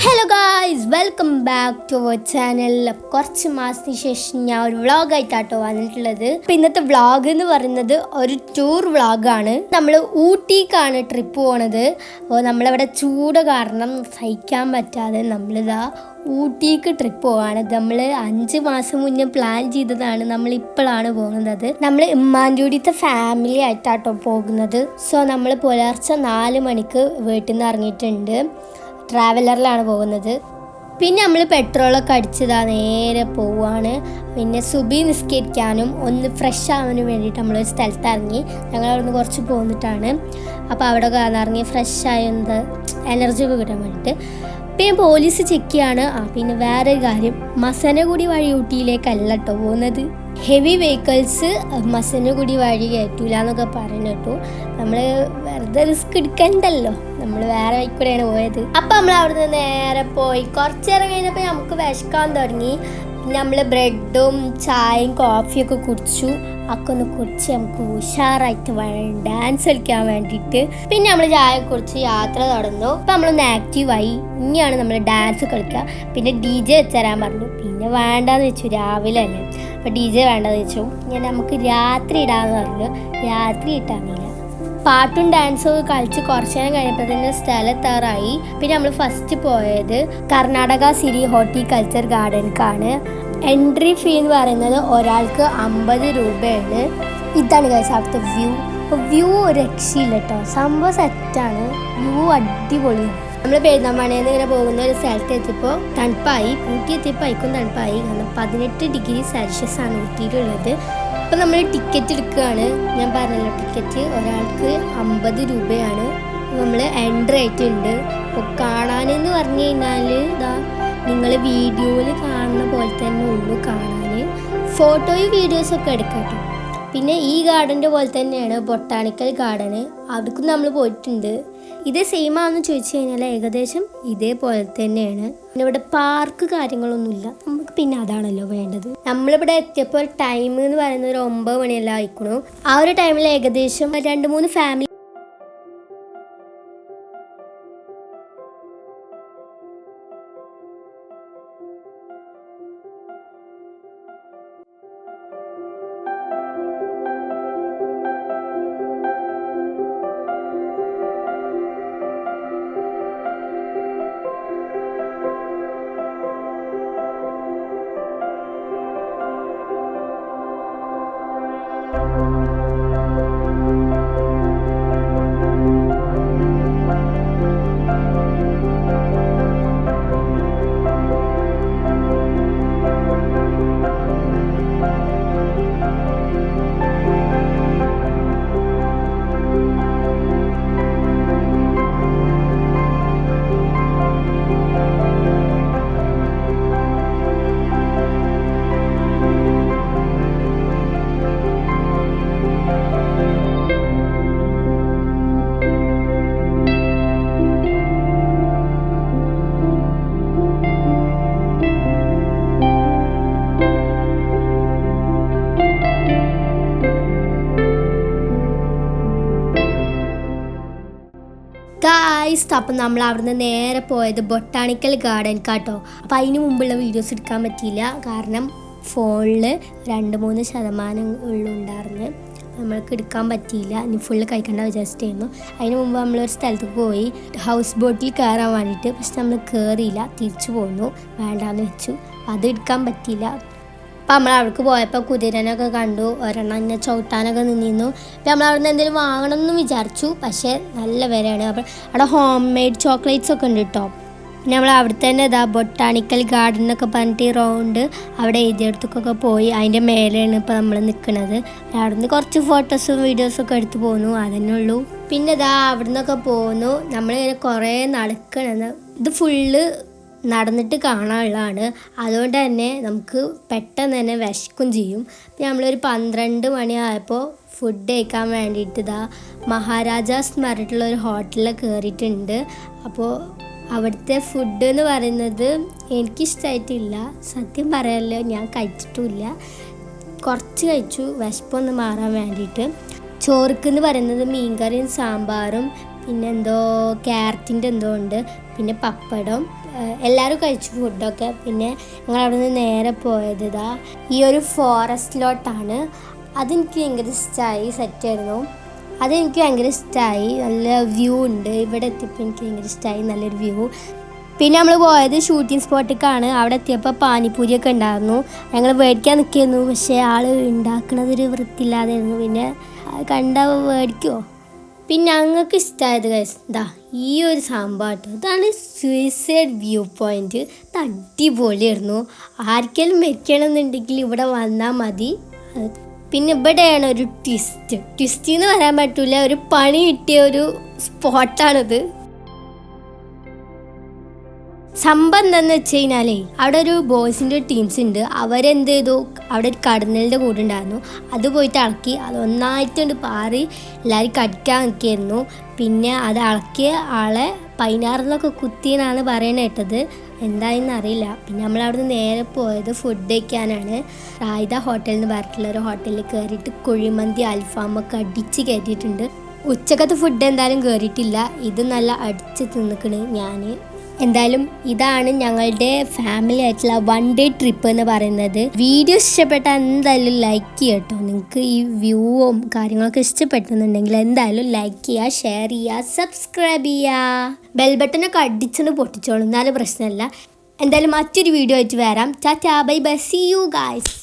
Hello guys, welcome back to our channel. കുറച്ച് മാസത്തിന് ശേഷം ഞാൻ ഒരു വ്ളോഗായിട്ടാട്ടോ വന്നിട്ടുള്ളത്. അപ്പം ഇന്നത്തെ വ്ളോഗ് എന്ന് പറയുന്നത് ഒരു ടൂർ വ്ളോഗാണ്. നമ്മൾ ഊട്ടിക്കാണ് ട്രിപ്പ് പോണത്. അപ്പോൾ നമ്മളവിടെ ചൂട് കാരണം സഹിക്കാൻ പറ്റാതെ നമ്മളിതാ ഊട്ടിക്ക് ട്രിപ്പ് പോവാണ്. നമ്മൾ 5 മാസം മുന്നേ പ്ലാൻ ചെയ്തതാണ്. നമ്മൾ ഇപ്പോഴാണ് പോകുന്നത്. നമ്മൾ ഇമ്മാൻ്റെൂടിത്തെ ഫാമിലി ആയിട്ടാട്ടോ പോകുന്നത്. സോ നമ്മൾ പുലർച്ചെ 4 മണിക്ക് വീട്ടിൽ നിന്ന് ഇറങ്ങിയിട്ടുണ്ട്. ട്രാവലറിലാണ് പോകുന്നത്. പിന്നെ നമ്മൾ പെട്രോളൊക്കെ അടിച്ചതാ നേരെ പോവുകയാണ്. പിന്നെ സുബി നിസ്കരിക്കാനും ഒന്ന് ഫ്രഷ് ആവാനും വേണ്ടിയിട്ട് നമ്മളൊരു സ്ഥലത്ത് ഇറങ്ങി. ഞങ്ങൾ അവിടെ നിന്ന് കുറച്ച് പോന്നിട്ടാണ്. അപ്പോൾ അവിടെ ഇറങ്ങി ഫ്രഷ് ആയ എനർജി ഒക്കെ കിട്ടാൻ വേണ്ടിയിട്ട്. പിന്നെ പോലീസ് ചെക്ക് ചെയ്യാണ്. പിന്നെ വേറൊരു കാര്യം, മസനഗുഡി വഴി ഊട്ടിയിലേക്കല്ല കേട്ടോ പോകുന്നത്. ഹെവി വെഹിക്കിൾസ് മസനഗുഡി വഴി കയറ്റൂല എന്നൊക്കെ പറയുന്നു കേട്ടോ. നമ്മൾ വെറുതെ റിസ്ക് എടുക്കണ്ടല്ലോ, നമ്മൾ വേറെ വഴിക്കൂടെയാണ് പോയത്. അപ്പം നമ്മൾ അവിടുന്ന് നേരെ പോയി കുറച്ച് നേരം കഴിഞ്ഞപ്പോൾ നമുക്ക് വിശക്കാൻ തുടങ്ങി. പിന്നെ നമ്മൾ ബ്രെഡും ചായയും കോഫിയൊക്കെ കുടിച്ചു. ഒക്കെ ഒന്ന് കുടിച്ച് നമുക്ക് ഉഷാറായിട്ട് വേണം ഡാൻസ് കളിക്കാൻ വേണ്ടിയിട്ട്. പിന്നെ നമ്മൾ ചായ കുടിച്ച് യാത്ര തുടർന്നു. അപ്പം നമ്മളൊന്ന് ആക്റ്റീവായി. ഇനിയാണ് നമ്മൾ ഡാൻസ് കളിക്കുക. പിന്നെ DJ വെച്ചരാൻ പറഞ്ഞു. പിന്നെ വേണ്ടാന്ന് വെച്ചു, രാവിലെ അല്ലേ. അപ്പോൾ DJ വേണ്ടെന്ന് വെച്ചു. നമുക്ക് രാത്രി ഇടാന്ന് പറഞ്ഞു. രാത്രി ഇട്ടാന്നില്ല. പാട്ടും ഡാൻസും ഒക്കെ കളിച്ച് കുറച്ച് നേരം കഴിഞ്ഞപ്പോൾ തന്നെ സ്ഥലത്താറായി. പിന്നെ നമ്മൾ ഫസ്റ്റ് പോയത് കർണാടക സിരി ഹോർട്ടിക്കൾച്ചർ ഗാർഡൻക്കാണ്. എൻട്രി ഫീ എന്ന് പറയുന്നത് ഒരാൾക്ക് 50 രൂപയാണ്. ഇതാണ് ഗൈസ് അവിടുത്തെ വ്യൂ. അപ്പോൾ വ്യൂ ഒരു രക്ഷയില്ല കേട്ടോ, സംഭവം സെറ്റാണ്. വ്യൂ അടിപൊളിയാണ്. നമ്മൾ പെരുന്തൽമണ്ണയിൽ ഇങ്ങനെ പോകുന്ന ഒരു സ്ഥലത്ത് എത്തിയപ്പോൾ തണുപ്പായി. ഊട്ടി എത്തിയപ്പോൾ ആയിക്കും തണുപ്പായി. കാരണം 18 ഡിഗ്രി സെൽഷ്യസ് ആണ് ഊട്ടിയിലുള്ളത്. അപ്പോൾ നമ്മൾ ടിക്കറ്റ് എടുക്കുകയാണ്. ഞാൻ പറഞ്ഞല്ലോ, ടിക്കറ്റ് ഒരാൾക്ക് 50 രൂപയാണ്. നമ്മൾ എൻട്രി ആയിട്ടുണ്ട്. അപ്പോൾ കാണാനെന്ന് പറഞ്ഞു കഴിഞ്ഞാൽ ഇതാ നിങ്ങൾ വീഡിയോയിൽ കാണുന്ന പോലെ തന്നെ ഉള്ളൂ കാണാൻ. ഫോട്ടോയും വീഡിയോസൊക്കെ എടുക്കാം കേട്ടോ. പിന്നെ ഈ ഗാർഡൻ്റെ പോലെ തന്നെയാണ് ബൊട്ടാണിക്കൽ ഗാർഡന്. അവിടേക്കും നമ്മൾ പോയിട്ടുണ്ട്. ഇത് സെയിം ആണെന്ന് ചോദിച്ചു കഴിഞ്ഞാൽ ഏകദേശം ഇതേപോലെ തന്നെയാണ്. പിന്നെ ഇവിടെ പാർക്ക് കാര്യങ്ങളൊന്നുമില്ല. നമുക്ക് പിന്നെ അതാണല്ലോ വേണ്ടത്. നമ്മളിവിടെ എത്തിയപ്പോൾ ടൈം എന്ന് പറയുന്നത് ഒരു 9 മണിയെല്ലാം ആയിക്കണു. ആ ഒരു ടൈമിൽ ഏകദേശം 2-3 ഫാമിലി അപ്പം നമ്മൾ അവിടുന്ന് നേരെ പോയത് ബൊട്ടാണിക്കൽ ഗാർഡൻ കേട്ടോ. അപ്പോൾ അതിന് മുമ്പുള്ള വീഡിയോസ് എടുക്കാൻ പറ്റിയില്ല. കാരണം ഫോണിൽ 2-3% ഉള്ളുണ്ടായിരുന്നു. നമ്മൾക്ക് എടുക്കാൻ പറ്റിയില്ല. ഇനി ഫുള്ള് കഴിക്കേണ്ട വിചാരിച്ചിട്ടായിരുന്നു. അതിന് മുമ്പ് നമ്മളൊരു സ്ഥലത്ത് പോയി ഹൗസ് ബോട്ടിൽ കയറാൻ വേണ്ടിയിട്ട്. പക്ഷെ നമ്മൾ കയറിയില്ല, തിരിച്ചു പോന്നു. വേണ്ടാന്ന് വെച്ചു. അത് എടുക്കാൻ പറ്റിയില്ല. അപ്പം നമ്മൾ അവിടേക്ക് പോയപ്പോൾ കുതിരനൊക്കെ കണ്ടു. ഒരെണ്ണം ഇങ്ങനെ ചവിട്ടാനൊക്കെ നിന്നിരുന്നു. അപ്പം നമ്മൾ അവിടെ നിന്ന് എന്തെങ്കിലും വാങ്ങണമെന്ന് വിചാരിച്ചു. പക്ഷേ നല്ല വിലയാണ്. അപ്പം അവിടെ ഹോം മെയ്ഡ് ചോക്ലേറ്റ്സ് ഒക്കെ ഉണ്ട് കേട്ടോ. പിന്നെ നമ്മൾ അവിടെ തന്നെ ഇതാ ബൊട്ടാണിക്കൽ ഗാർഡൻ എന്നൊക്കെ പറഞ്ഞിട്ട് റൗണ്ട് അവിടെ എഴുതിയെടുത്തൊക്കെ പോയി. അതിൻ്റെ മേലെയാണ് ഇപ്പോൾ നമ്മൾ നിൽക്കുന്നത്. അവിടെ നിന്ന് കുറച്ച് ഫോട്ടോസും വീഡിയോസൊക്കെ എടുത്ത് പോന്നു. അതന്നെ ഉള്ളൂ. പിന്നെ ഇതാ അവിടെ നിന്നൊക്കെ പോന്നു. നമ്മളിങ്ങനെ കുറേ നടക്കണത്. ഇത് ഫുള്ള് നടന്നിട്ട് കാണാനുള്ളതാണ്. അതുകൊണ്ട് തന്നെ നമുക്ക് പെട്ടെന്ന് തന്നെ വിശക്കും ചെയ്യും. പിന്നെ നമ്മളൊരു 12 മണിയായപ്പോൾ ഫുഡ് കഴിക്കാൻ വേണ്ടിയിട്ട് ഇതാ മഹാരാജാസ് എന്ന് പറഞ്ഞിട്ടുള്ള ഒരു ഹോട്ടലിൽ കയറിയിട്ടുണ്ട്. അപ്പോൾ അവിടുത്തെ ഫുഡ് എന്ന് പറയുന്നത് എനിക്കിഷ്ടമായിട്ടില്ല. സത്യം പറയാമല്ലോ, ഞാൻ കഴിച്ചിട്ടുമില്ല. കുറച്ച് കഴിച്ചു വിശപ്പൊന്ന് മാറാൻ വേണ്ടിയിട്ട്. ചോറുക്കെന്ന് പറയുന്നത് മീൻകറിയും സാമ്പാറും പിന്നെ എന്തോ ക്യാരറ്റിൻ്റെ എന്തോ ഉണ്ട്, പിന്നെ പപ്പടം, എല്ലാവരും കഴിച്ചു ഫുഡൊക്കെ. പിന്നെ ഞങ്ങൾ അവിടെ നിന്ന് നേരെ പോയത് ഈ ഒരു ഫോറസ്റ്റിലോട്ടാണ്. അതെനിക്ക് ഭയങ്കര ഇഷ്ടമായി, സെറ്റായിരുന്നു. അതെനിക്ക് ഭയങ്കര ഇഷ്ടമായി. നല്ല വ്യൂ ഉണ്ട്. ഇവിടെ എത്തിയപ്പോൾ എനിക്ക് ഭയങ്കര ഇഷ്ടമായി, നല്ലൊരു വ്യൂ. പിന്നെ നമ്മൾ പോയത് ഷൂട്ടിംഗ് സ്പോട്ടിലേക്കാണ്. അവിടെ എത്തിയപ്പോൾ പാനിപ്പൂരിയൊക്കെ ഉണ്ടായിരുന്നു. ഞങ്ങൾ മേടിക്കാൻ നിൽക്കുന്നു, പക്ഷേ ആൾ ഉണ്ടാക്കണതൊരു വൃത്തിയില്ലാതായിരുന്നു. പിന്നെ കണ്ടാൽ മേടിക്കുമോ? പിന്നെ ഞങ്ങൾക്ക് ഇഷ്ടമായത് ഈ ഒരു സംഭവം ഇതാണ് സൂയിസൈഡ് വ്യൂ പോയിൻറ്റ്. ഇത് അടിപൊളിയായിരുന്നു. ആർക്കെങ്കിലും വെക്കണമെന്നുണ്ടെങ്കിൽ ഇവിടെ വന്നാൽ മതി. പിന്നെ ഇവിടെയാണ് ഒരു ട്വിസ്റ്റ് എന്ന് പറയാൻ പറ്റില്ല, ഒരു പണി കിട്ടിയ ഒരു സ്പോട്ടാണിത്. സംഭവം എന്താണെന്ന് വെച്ച് കഴിഞ്ഞാലേ അവിടെ ഒരു ബോയ്സിൻ്റെ ടീംസ് ഉണ്ട്. അവരെന്ത് ചെയ്തു, അവിടെ ഒരു കടന്നലിൻ്റെ കൂടെ ഉണ്ടായിരുന്നു. അത് പോയിട്ട് ഇളക്കി, അത് ഒന്നായിട്ടുണ്ട് പാറി എല്ലാവരും കടിക്കാൻ നിൽക്കുകയായിരുന്നു. പിന്നെ അത് ഇളക്കിയ ആളെ 16 കുത്തിയെന്നാണ് പറയാൻ കേട്ടത്. എന്തായെന്ന് അറിയില്ല. പിന്നെ നമ്മളവിടുന്ന് നേരെ പോയത് ഫുഡ് കഴിക്കാനാണ്. റായിദ ഹോട്ടൽ എന്ന് പറഞ്ഞിട്ടുള്ള ഒരു ഹോട്ടലിൽ കയറിയിട്ട് കുഴിമന്തി അൽഫാമൊക്കെ അടിച്ച് കയറ്റിയിട്ടുണ്ട്. ഉച്ചക്കത്തെ ഫുഡ് എന്തായാലും കയറിയിട്ടില്ല. ഇത് നല്ല അടിച്ച് തിന്നിക്കണ് ഞാൻ. എന്തായാലും ഇതാണ് ഞങ്ങളുടെ ഫാമിലി ആയിട്ടുള്ള 1 ഡേ ട്രിപ്പ് എന്ന് പറയുന്നത്. വീഡിയോ ഇഷ്ടപ്പെട്ടാൽ എന്തായാലും ലൈക്ക് ചെയ്യട്ടോ. നിങ്ങൾക്ക് ഈ വ്യൂവും കാര്യങ്ങളൊക്കെ ഇഷ്ടപ്പെട്ടെന്നുണ്ടെങ്കിൽ എന്തായാലും ലൈക്ക് ചെയ്യുക, ഷെയർ ചെയ്യുക, സബ്സ്ക്രൈബ് ചെയ്യുക. ബെൽ ബട്ടനൊക്കെ അടിച്ചൊന്ന് പൊട്ടിച്ചോളൂ, എന്നാലും പ്രശ്നമില്ല. എന്തായാലും മറ്റൊരു വീഡിയോ ആയിട്ട് വരാം. Tata, bye bye, see you guys.